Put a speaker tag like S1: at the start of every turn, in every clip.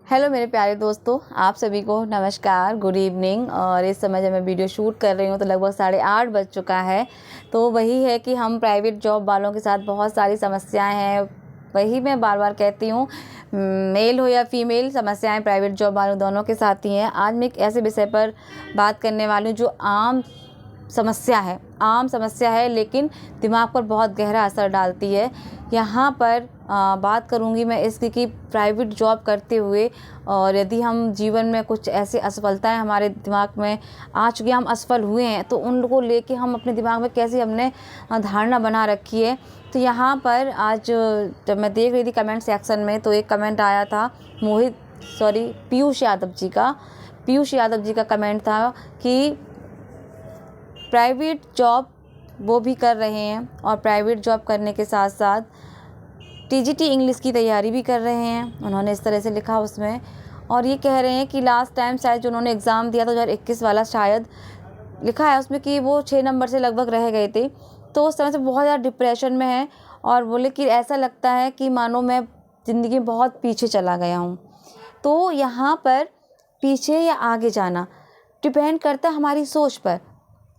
S1: Hello मेरे प्यारे दोस्तों, आप सभी को नमस्कार, गुड इवनिंग। और इस समय जब मैं वीडियो शूट कर रही हूँ तो लगभग 8:30 बज चुका है। तो वही है कि हम प्राइवेट जॉब वालों के साथ बहुत सारी समस्याएं हैं। वही मैं बार बार कहती हूँ, मेल हो या फीमेल, समस्याएं प्राइवेट जॉब वालों दोनों के साथ ही हैं। आज मैं एक ऐसे विषय पर बात करने वाली हूँ जो आम समस्या है लेकिन दिमाग पर बहुत गहरा असर डालती है। यहाँ पर बात करूँगी मैं इसकी कि प्राइवेट जॉब करते हुए और यदि हम जीवन में कुछ ऐसी असफलताएं हमारे दिमाग में आ चुकी हैं, हम असफल हुए हैं, तो उन लोगों को लेके हम अपने दिमाग में कैसे हमने धारणा बना रखी है। तो यहाँ पर आज जब मैं देख रही थी कमेंट सेक्शन में, तो एक कमेंट आया था पीयूष यादव जी का कमेंट था कि प्राइवेट जॉब वो भी कर रहे हैं और प्राइवेट जॉब करने के साथ साथ टीजीटी इंग्लिश की तैयारी भी कर रहे हैं। उन्होंने इस तरह से लिखा उसमें, और ये कह रहे हैं कि लास्ट टाइम शायद जो उन्होंने एग्ज़ाम दिया था 2021 वाला, शायद लिखा है उसमें कि वो 6 नंबर से लगभग रह गए थे। तो उस तरह से बहुत ज़्यादा डिप्रेशन में है और बोले कि ऐसा लगता है कि मानो मैं ज़िंदगी में बहुत पीछे चला गया हूँ। तो यहाँ पर पीछे या आगे जाना डिपेंड करता है हमारी सोच पर।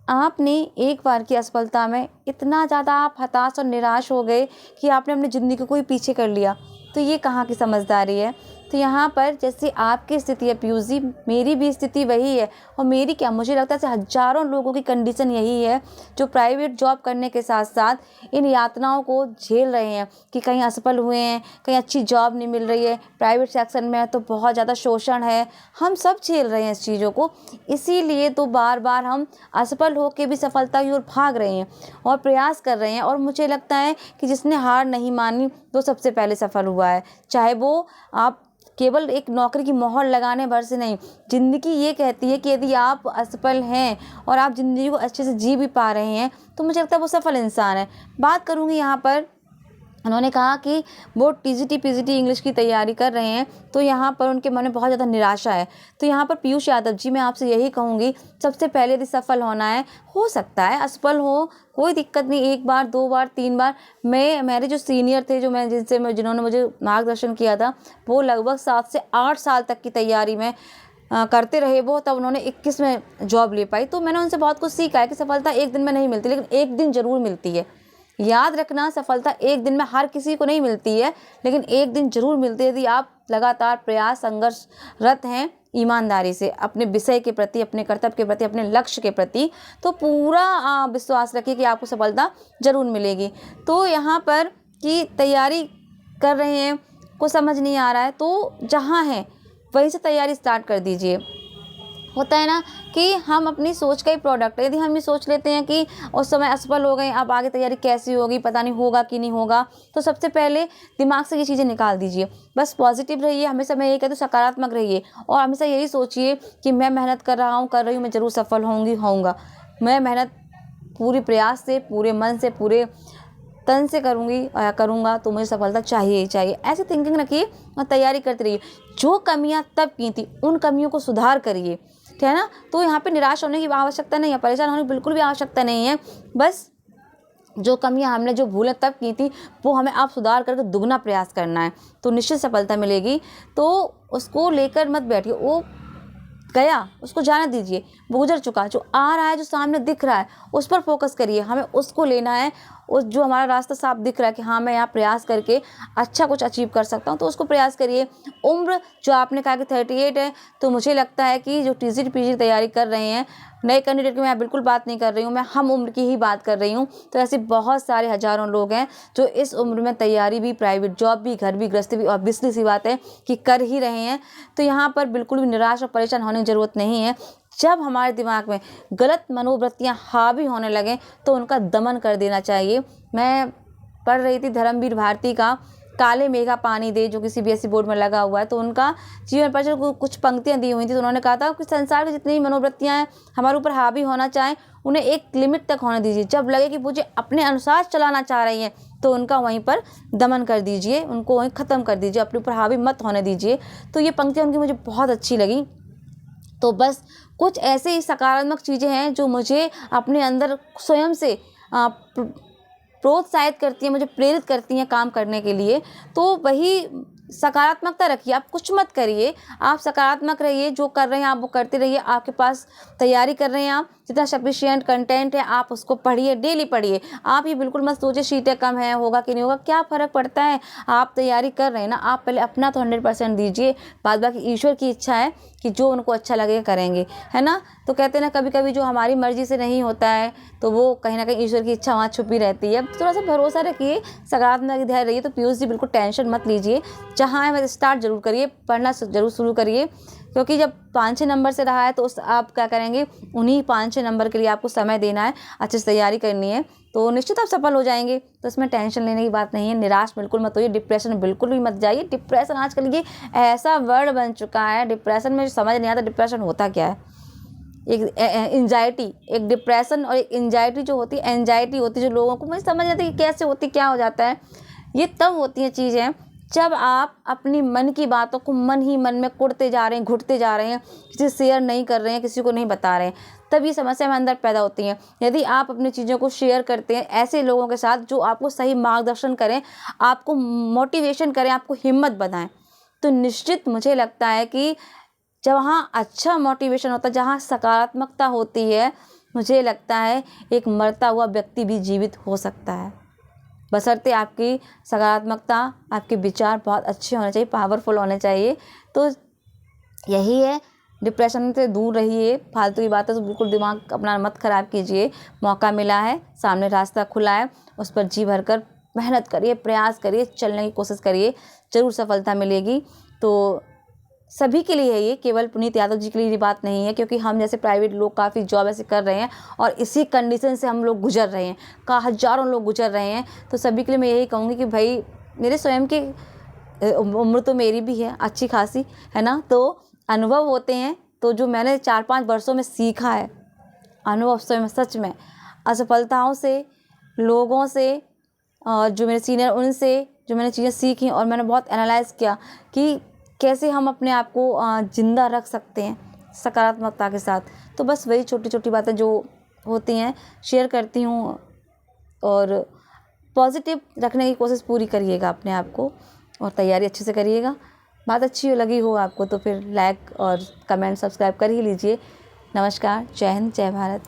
S1: आपने एक बार की असफलता में इतना ज़्यादा आप हताश और निराश हो गए कि आपने अपनी ज़िंदगी को ही पीछे कर लिया, तो ये कहाँ की समझदारी है। तो यहाँ पर जैसे आपकी स्थिति है पीयूष जी, मेरी भी स्थिति वही है। और मेरी क्या, मुझे लगता है हज़ारों लोगों की कंडीशन यही है जो प्राइवेट जॉब करने के साथ साथ इन यातनाओं को झेल रहे हैं कि कहीं असफल हुए हैं, कहीं अच्छी जॉब नहीं मिल रही है, प्राइवेट सेक्शन में है तो बहुत ज़्यादा शोषण है। हम सब झेल रहे हैं इस चीज़ों को, इसीलिए तो बार बार हम असफल होकर भी सफलता की ओर भाग रहे हैं और प्रयास कर रहे हैं। और मुझे लगता है कि जिसने हार नहीं मानी वो सबसे पहले सफल हुआ है। चाहे वो आप केवल एक नौकरी की मोहर लगाने भर से नहीं, ज़िंदगी ये कहती है कि यदि आप असफल हैं और आप ज़िंदगी को अच्छे से जी भी पा रहे हैं तो मुझे लगता है वो सफल इंसान है। बात करूँगी यहाँ पर, उन्होंने कहा कि वो टीजीटी पीजीटी इंग्लिश की तैयारी कर रहे हैं, तो यहाँ पर उनके मन में बहुत ज़्यादा निराशा है। तो यहाँ पर पीयूष यादव जी, मैं आपसे यही कहूँगी, सबसे पहले यदि सफल होना है, हो सकता है असफल हो, कोई दिक्कत नहीं। 1 बार 2 बार 3 बार, मेरे जो सीनियर थे, जिन्होंने मुझे मार्गदर्शन किया था, वो लगभग 7 से 8 साल तक की तैयारी में करते रहे वो, तब उन्होंने 21 में जॉब ले पाई। तो मैंने उनसे बहुत कुछ सीखा है कि सफलता एक दिन में नहीं मिलती, लेकिन एक दिन ज़रूर मिलती है। याद रखना, सफलता एक दिन में हर किसी को नहीं मिलती है, लेकिन एक दिन जरूर मिलती है यदि आप लगातार प्रयास संघर्षरत हैं ईमानदारी से अपने विषय के प्रति, अपने कर्तव्य के प्रति, अपने लक्ष्य के प्रति। तो पूरा विश्वास रखिए कि आपको सफलता जरूर मिलेगी। तो यहाँ पर कि तैयारी कर रहे हैं, कुछ समझ नहीं आ रहा है, तो जहाँ है वहीं से तैयारी स्टार्ट कर दीजिए। होता है ना कि हम अपनी सोच का ही प्रोडक्ट है। यदि हम ये सोच लेते हैं कि उस समय असफल हो गए, अब आगे तैयारी कैसी होगी, पता नहीं होगा कि नहीं होगा, तो सबसे पहले दिमाग से ये चीज़ें निकाल दीजिए। बस पॉजिटिव रहिए, हमेशा मैं यही कहती हूँ, सकारात्मक रहिए और हमेशा यही सोचिए कि मैं मेहनत कर रही हूँ, मैं ज़रूर सफल होऊंगा। मैं मेहनत पूरी प्रयास से, पूरे मन से, पूरे तन से करूँगा तो मुझे सफलता चाहिए ही चाहिए। ऐसी थिंकिंग रखिए और तैयारी करते रहिए। जो कमियाँ तब की थी उन कमियों को सुधार करिए, ठीक है ना। तो यहाँ पे निराश होने की आवश्यकता नहीं है, परेशान होने की बिल्कुल भी आवश्यकता नहीं है। बस जो कमियाँ हमने जो भूलें तब की थी वो हमें आप सुधार करके दुगना प्रयास करना है, तो निश्चित सफलता मिलेगी। तो उसको लेकर मत बैठिए, वो गया उसको जाने दीजिए, वो गुजर चुका। जो आ रहा है, जो सामने दिख रहा है, उस पर फोकस करिए, हमें उसको लेना है। उस जो हमारा रास्ता साफ दिख रहा है कि हाँ मैं यहाँ प्रयास करके अच्छा कुछ अचीव कर सकता हूँ, तो उसको प्रयास करिए। उम्र जो आपने कहा कि 38 है, तो मुझे लगता है कि जो टीजीटी पीजी तैयारी कर रहे हैं, नए कैंडिडेट की मैं बिल्कुल बात नहीं कर रही हूँ, मैं हम उम्र की ही बात कर रही हूँ। तो ऐसे बहुत सारे हज़ारों लोग हैं जो इस उम्र में तैयारी भी, प्राइवेट जॉब भी, घर भी, गृहस्थी भी, ऑब्वियसली सी बात है कि कर ही रहे हैं। तो यहाँ पर बिल्कुल भी निराश और परेशान होने की ज़रूरत नहीं है। जब हमारे दिमाग में गलत मनोवृत्तियाँ हावी होने लगें तो उनका दमन कर देना चाहिए। मैं पढ़ रही थी धर्मवीर भारती का काले मेघा पानी दे, जो कि सीबीएसई बोर्ड में लगा हुआ है, तो उनका जीवन परिचय कुछ पंक्तियां दी हुई थी। तो उन्होंने कहा था कि संसार की जितनी मनोवृत्तियां हैं हमारे ऊपर हावी होना चाहें, उन्हें एक लिमिट तक होने दीजिए। जब लगे कि मुझे अपने अनुसार चलाना चाह रही हैं तो उनका वहीं पर दमन कर दीजिए, उनको वहीं ख़त्म कर दीजिए, अपने ऊपर हावी मत होने दीजिए। तो ये पंक्तियाँ उनकी मुझे बहुत अच्छी लगी। तो बस कुछ ऐसे ही सकारात्मक चीज़ें हैं जो मुझे अपने अंदर स्वयं से प्रोत्साहित करती हैं, मुझे प्रेरित करती हैं काम करने के लिए। तो वही सकारात्मकता रखिए, आप कुछ मत करिए, आप सकारात्मक रहिए, जो कर रहे हैं आप वो करते रहिए। आपके पास तैयारी कर रहे हैं आप, जितना सफिशिएंट कंटेंट है आप उसको पढ़िए, डेली पढ़िए। आप ये बिल्कुल मत सोचिए सीटें कम है, होगा कि नहीं होगा, क्या फ़र्क पड़ता है। आप तैयारी कर रहे हैं ना, आप पहले अपना तो 100% दीजिए, बाद बाकी ईश्वर की इच्छा है कि जो उनको अच्छा लगेगा करेंगे, है ना। तो कहते हैं ना कभी कभी जो हमारी मर्ज़ी से नहीं होता है तो वो कहीं ना कहीं ईश्वर की इच्छा वहाँ छुपी रहती है। थोड़ा सा भरोसा रखिए, सकारात्मक धैर्य रहिए। तो पीयूष जी बिल्कुल टेंशन मत लीजिए, जहाँ है वह स्टार्ट जरूर करिए, पढ़ना जरूर शुरू करिए, क्योंकि जब 5-6 नंबर से रहा है तो आप क्या करेंगे, उन्हीं 5-6 नंबर के लिए आपको समय देना है, अच्छे से तैयारी करनी है, तो निश्चित आप सफल हो जाएंगे। तो इसमें टेंशन लेने की बात नहीं है, निराश बिल्कुल मत होइए, डिप्रेशन बिल्कुल भी मत जाइए। डिप्रेशन आजकल ये ऐसा वर्ड बन चुका है, डिप्रेशन में समझ नहीं आता डिप्रेशन होता क्या है। एक एंजाइटी, एक डिप्रेशन और एक एंजाइटी जो होती है, एंजाइटी होती है जो लोगों को मुझे समझ नहीं आता कि कैसे होती, क्या हो जाता है। ये तब होती हैं चीज़ें जब आप अपनी मन की बातों को मन ही मन में कुढ़ते जा रहे हैं, घुटते जा रहे हैं, किसी से शेयर नहीं कर रहे हैं, किसी को नहीं बता रहे हैं, तब ये समस्या में अंदर पैदा होती हैं। यदि आप अपनी चीज़ों को शेयर करते हैं ऐसे लोगों के साथ जो आपको सही मार्गदर्शन करें, आपको मोटिवेशन करें, आपको हिम्मत बढ़ाएं, तो निश्चित मुझे लगता है कि जहाँ अच्छा मोटिवेशन होता है, जहाँ सकारात्मकता होती है, मुझे लगता है एक मरता हुआ व्यक्ति भी जीवित हो सकता है, बशर्ते आपकी सकारात्मकता, आपके विचार बहुत अच्छे होने चाहिए, पावरफुल होने चाहिए। तो यही है, डिप्रेशन से दूर रहिए, फालतू की बातें तो बिल्कुल दिमाग अपना मत ख़राब कीजिए। मौका मिला है, सामने रास्ता खुला है, उस पर जी भरकर मेहनत करिए, प्रयास करिए, चलने की कोशिश करिए, ज़रूर सफलता मिलेगी। तो सभी के लिए है ये, केवल पुनीत यादव जी के लिए ये बात नहीं है, क्योंकि हम जैसे प्राइवेट लोग काफ़ी जॉब ऐसे कर रहे हैं और इसी कंडीशन से हम लोग गुजर रहे हैं, हज़ारों लोग गुजर रहे हैं। तो सभी के लिए मैं यही कहूँगी कि भाई, मेरे स्वयं की उम्र तो मेरी भी है अच्छी खासी, है ना, तो अनुभव होते हैं। तो जो मैंने 4-5 वर्षों में सीखा है, अनुभव स्वयं सच में असफलताओं से, लोगों से, और जो मेरे सीनियर उनसे जो मैंने चीज़ें सीखी, और मैंने बहुत एनालाइज़ किया कि कैसे हम अपने आप को ज़िंदा रख सकते हैं सकारात्मकता के साथ। तो बस वही छोटी छोटी बातें जो होती हैं शेयर करती हूँ, और पॉजिटिव रखने की कोशिश पूरी करिएगा अपने आप को, और तैयारी अच्छे से करिएगा। बात अच्छी लगी हो आपको तो फिर लाइक और कमेंट सब्सक्राइब कर ही लीजिए। नमस्कार, जय हिंद, जय भारत।